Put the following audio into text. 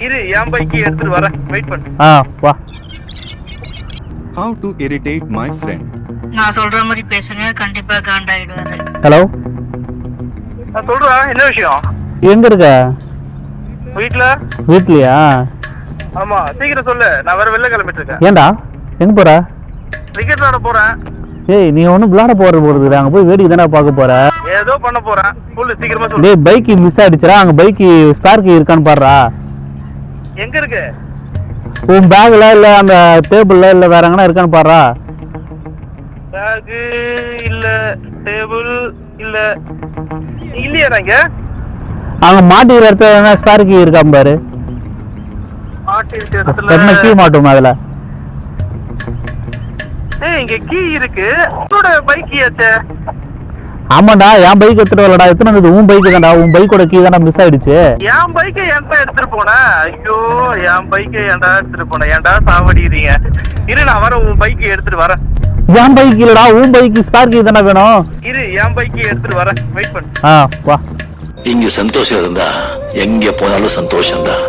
இரு என் பைக்கை எடுத்துட்டு வரேன், வெயிட் பண்ணு. வா. How to irritate my friend. நான் சொல்ற மாதிரி பேசுங்க, கண்டிப்பா காண்டாயிடுவாரு. ஹலோ, நான் சொல்றேன், என்ன விஷயம்? எங்க இருக்க? வீட்ல. வீட்லயா? ஆமா, சீக்கிரம் சொல்லு, நான் வேற வெளில கிளம்பிட்டு இருக்கேன். ஏன்டா எங்க போற? கிரிக்கெட் விளையாட போறேன். ஏய், நீ ஒன்னும் விளையாட போறது அங்க போய் வேடிக்கை தானே பார்க்க போற? ஏதோ பண்ண போறேன், சொல்லு சீக்கிரமா சொல்லு. டேய், பைக் மிஸ் ஆயிடுச்சுடா. அங்க பைக் ஸ்பேர் கீ இருக்கான்னு பாருடா. எங்க இருக்கு? உன் பேக்ல இல்ல அந்த டேபிள்ல இல்ல வேற எங்கனா இருக்கான்னு பாருடா. பேக் இல்ல, டேபிள் இல்ல, இல்லையா? இங்க அங்க மாட்டிக்கிற இடத்துல ஸ்பேர் கீ இருக்கான்னு பாரு. மாட்டிக்கிற இடத்துல என்ன கீ மாட்டுமா அதுல? ஏய், இங்க கீ இருக்கு. உன்னோட பைக் ஏச்சே. ஆமாண்டா, என் பைக் எடுத்துட்டு வரலடா. எத்தனை வந்தது? உன் பைக் தான்டா. உன் பைக்கோட கீ தானே மிஸ் ஆயிடுச்சு. என் பைக்கை ஏன்டா எடுத்துட்டு போனேன்? ஐயோ, என் பைக்கை ஏன்டா எடுத்துட்டு போனேன்? ஏன்டா சாவடிக்கிறீங்க? இரு, நான் வரேன், உன் பைக்கை எடுத்துட்டு வரேன். என் பைக் இல்லடா, உன் பைக் ஸ்பேர் கீ தானே வேணும். இரு, என் பைக்கை எடுத்துட்டு வரேன், வெயிட் பண்ணு. வா. இங்க சந்தோஷம் இருந்தா எங்க போனாலும் சந்தோஷம் தான்.